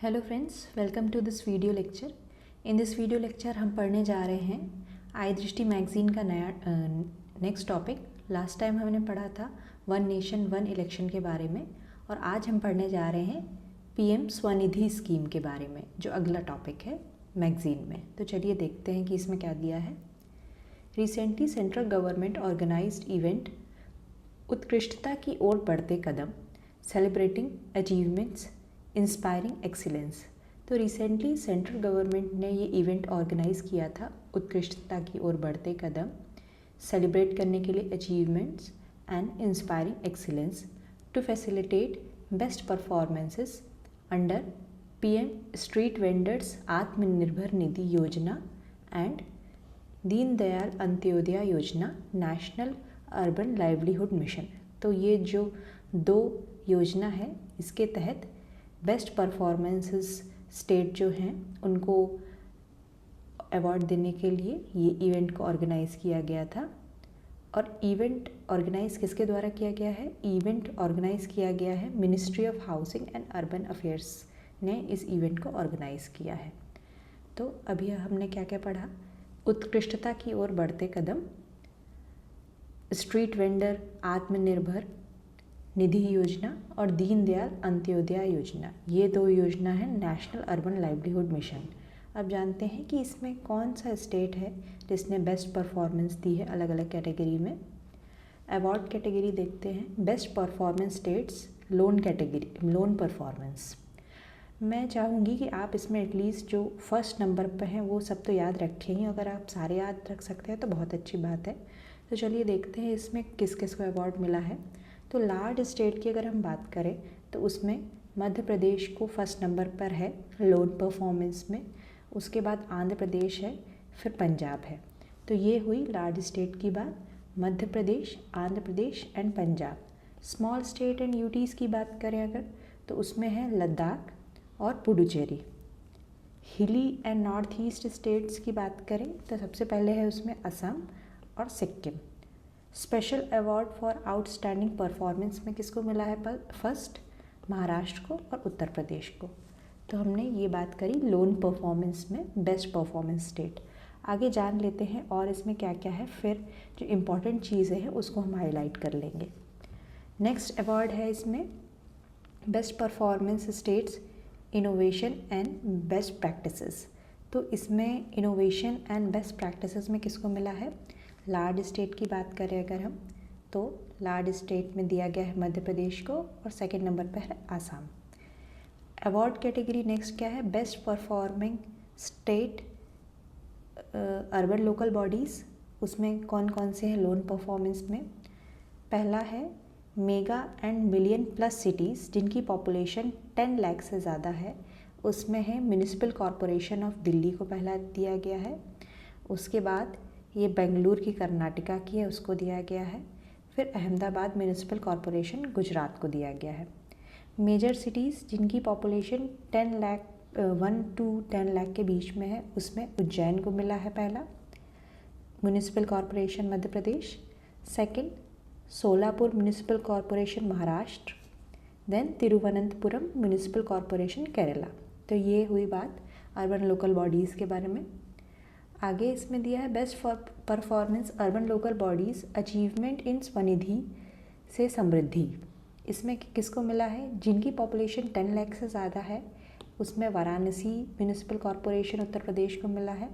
Hello friends, welcome to this video lecture. In this video lecture हम पढ़ने जा रहे हैं आई दृष्टि मैगज़ीन का नया नेक्स्ट टॉपिक। लास्ट टाइम हमने पढ़ा था वन नेशन वन इलेक्शन के बारे में और आज हम पढ़ने जा रहे हैं पीएम स्वनिधि स्कीम के बारे में, जो अगला टॉपिक है मैगज़ीन में। तो चलिए देखते हैं कि इसमें क्या दिया है। Recently central government organised event उत्कृष्टता की ओर बढ़ते कदम, सेलिब्रेटिंग अचीवमेंट्स, इंस्पायरिंग एक्सीलेंस। तो रिसेंटली सेंट्रल गवर्नमेंट ने ये इवेंट ऑर्गेनाइज़ किया था उत्कृष्टता की ओर बढ़ते कदम, सेलिब्रेट करने के लिए achievements and inspiring excellence to facilitate best performances under PM street vendors Atmanirbhar Nidhi योजना एंड दीनदयाल अंत्योदय योजना नेशनल अर्बन लाइवलीहुड मिशन। तो ये जो दो योजना है इसके तहत बेस्ट परफॉर्मेंसेस स्टेट जो हैं उनको अवार्ड देने के लिए ये इवेंट को ऑर्गेनाइज़ किया गया था। और इवेंट ऑर्गेनाइज़ किसके द्वारा किया गया है? इवेंट ऑर्गेनाइज़ किया गया है ministry of housing and urban affairs ने इस इवेंट को ऑर्गेनाइज़ किया है। तो अभी हमने क्या क्या पढ़ा? उत्कृष्टता की ओर बढ़ते कदम, स्ट्रीट वेंडर आत्मनिर्भर निधि योजना और दीनदयाल अंत्योदय योजना। ये दो योजना है नेशनल अर्बन लाइवलीहुड मिशन। अब जानते हैं कि इसमें कौन सा स्टेट है जिसने बेस्ट परफॉर्मेंस दी है अलग अलग कैटेगरी में। अवार्ड कैटेगरी देखते हैं। Best performance states loan category, loan performance. मैं चाहूँगी कि आप इसमें एटलीस्ट जो फर्स्ट नंबर पर हैं वो सब तो याद रखें ही। अगर आप सारे याद रख सकते हैं तो बहुत अच्छी बात है। तो चलिए देखते हैं इसमें किस किस को अवार्ड मिला है। तो लार्ज स्टेट की अगर हम बात करें तो उसमें मध्य प्रदेश को फर्स्ट नंबर पर है लोन परफॉर्मेंस में, उसके बाद आंध्र प्रदेश है, फिर पंजाब है। तो ये हुई लार्ज स्टेट की बात, Madhya Pradesh, Andhra Pradesh and Punjab. Small state and UTs की बात करें अगर तो उसमें है लद्दाख और पुडुचेरी। हिली एंड नॉर्थ ईस्ट स्टेट्स की बात करें तो सबसे पहले है उसमें असम और Sikkim. Special award for outstanding performance में किसको मिला है? फर्स्ट महाराष्ट्र को और उत्तर प्रदेश को। तो हमने ये बात करी लोन परफॉर्मेंस में बेस्ट परफॉर्मेंस स्टेट। आगे जान लेते हैं और इसमें क्या क्या है, फिर जो इम्पॉर्टेंट चीज़ें हैं उसको हम हाईलाइट कर लेंगे। नेक्स्ट अवार्ड है इसमें best performance states innovation and best practices. तो इसमें इनोवेशन एंड बेस्ट प्रैक्टिसेस में किसको मिला है? लार्ज स्टेट की बात करें अगर हम तो लार्ज स्टेट में दिया गया है मध्य प्रदेश को और सेकंड नंबर पर है आसाम। अवार्ड कैटेगरी नेक्स्ट क्या है? Best performing state urban local bodies. उसमें कौन कौन से हैं लोन परफॉर्मेंस में? पहला है mega and million plus cities जिनकी पॉपुलेशन 10 लाख से ज़्यादा है। उसमें है म्यूनिसिपल कॉरपोरेशन ऑफ दिल्ली को पहला दिया गया है। उसके बाद ये बेंगलुरु की कर्नाटका की है, उसको दिया गया है। फिर अहमदाबाद म्यूनिसिपल कॉरपोरेशन गुजरात को दिया गया है। मेजर सिटीज़ जिनकी पॉपुलेशन 1 to 10 लाख के बीच में है, उसमें उज्जैन को मिला है पहला municipal corporation Madhya Pradesh. Second Solapur municipal corporation Maharashtra, then Thiruvananthapuram municipal corporation Kerala. तो ये हुई बात अर्बन लोकल बॉडीज़ के बारे में। आगे इसमें दिया है best for performance urban local bodies achievement in Svanidhi से समृद्धि। इसमें किसको मिला है? जिनकी पॉपुलेशन 10 लाख से ज़्यादा है, उसमें वाराणसी म्यूनिसिपल कॉरपोरेशन उत्तर प्रदेश को मिला है।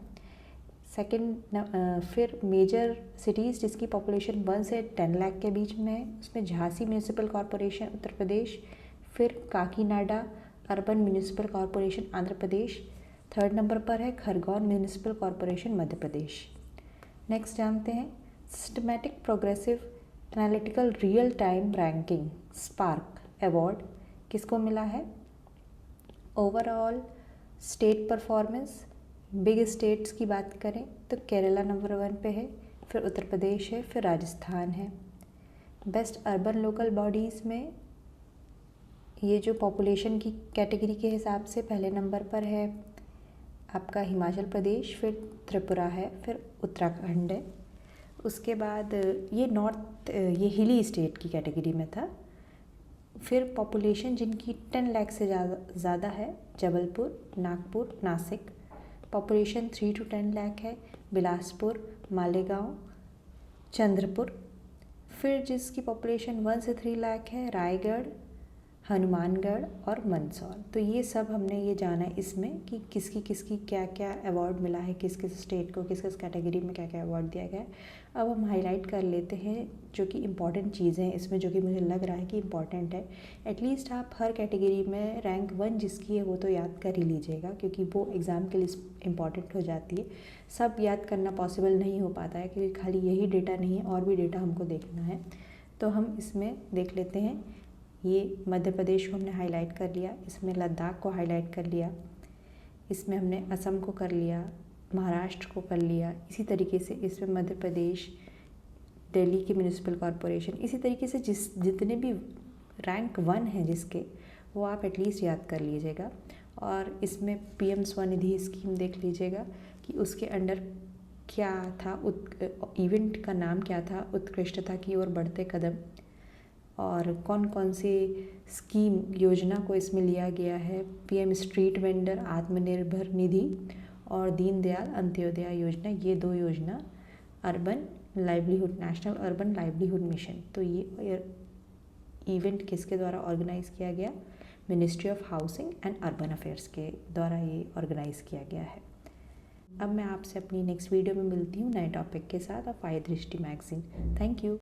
सेकंड फिर मेजर सिटीज़ जिसकी पॉपुलेशन 1 से 10 लाख के बीच में है, उसमें झांसी म्यूनिसिपल कॉरपोरेशन उत्तर प्रदेश, फिर Kakinada urban municipal corporation Andhra Pradesh. Third number पर है Khargone municipal corporation Madhya Pradesh. Next जानते हैं systematic progressive analytical real time ranking SPARK award किसको मिला है? Overall state performance big states की बात करें तो केरला नंबर 1 पे है, फिर उत्तर प्रदेश है, फिर राजस्थान है। बेस्ट अर्बन लोकल बॉडीज़ में ये जो पॉपुलेशन की कैटेगरी के हिसाब से पहले नंबर पर है आपका हिमाचल प्रदेश, फिर त्रिपुरा है, फिर उत्तराखंड है। उसके बाद ये हिली स्टेट की कैटेगरी में था। फिर पॉपुलेशन जिनकी 10 लाख से ज़्यादा है, जबलपुर, नागपुर, नासिक। पॉपुलेशन 3 to 10 लाख है, बिलासपुर, मालेगांव, चंद्रपुर। फिर जिसकी पॉपुलेशन 1 से 3 लाख है, रायगढ़, हनुमानगढ़ और मंदसौर। तो ये सब हमने ये जाना इसमें कि किसकी किसकी क्या क्या अवार्ड मिला है, किस किस स्टेट को किस किस कैटेगरी में क्या क्या अवार्ड दिया गया है। अब हम हाईलाइट कर लेते हैं जो कि इम्पॉर्टेंट चीज़ें हैं इसमें, जो कि मुझे लग रहा है कि इम्पॉर्टेंट है। एटलीस्ट आप हर कैटेगरी में रैंक 1 जिसकी है वो तो याद कर ही लीजिएगा, क्योंकि वो एग्ज़ाम के लिए इम्पॉर्टेंट हो जाती है। सब याद करना पॉसिबल नहीं हो पाता है, क्योंकि खाली यही डेटा नहीं है, और भी डेटा हमको देखना है। तो हम इसमें देख लेते हैं। ये मध्य प्रदेश को हमने हाईलाइट कर लिया, इसमें लद्दाख को हाईलाइट कर लिया, इसमें हमने असम को कर लिया, महाराष्ट्र को कर लिया। इसी तरीके से इसमें मध्य प्रदेश, दिल्ली की म्यूनिसिपल कॉरपोरेशन, इसी तरीके से जितने भी रैंक 1 हैं जिसके, वो आप एटलीस्ट याद कर लीजिएगा। और इसमें PM स्वनिधि स्कीम देख लीजिएगा कि उसके अंडर क्या था, इवेंट का नाम क्या था, उत्कृष्टता की ओर बढ़ते कदम, और कौन कौन सी स्कीम योजना को इसमें लिया गया है। PM street vendor Atmanirbhar Nidhi और दीनदयाल अंत्योदय योजना, ये 2 योजना urban livelihood, national urban livelihood mission. तो ये इवेंट किसके द्वारा ऑर्गेनाइज़ किया गया, ministry of housing and urban affairs के द्वारा ये ऑर्गेनाइज़ किया गया है। अब मैं आपसे अपनी नेक्स्ट वीडियो में मिलती हूँ नए टॉपिक के साथ ऑफ आय दृष्टि मैगजीन। Thank you.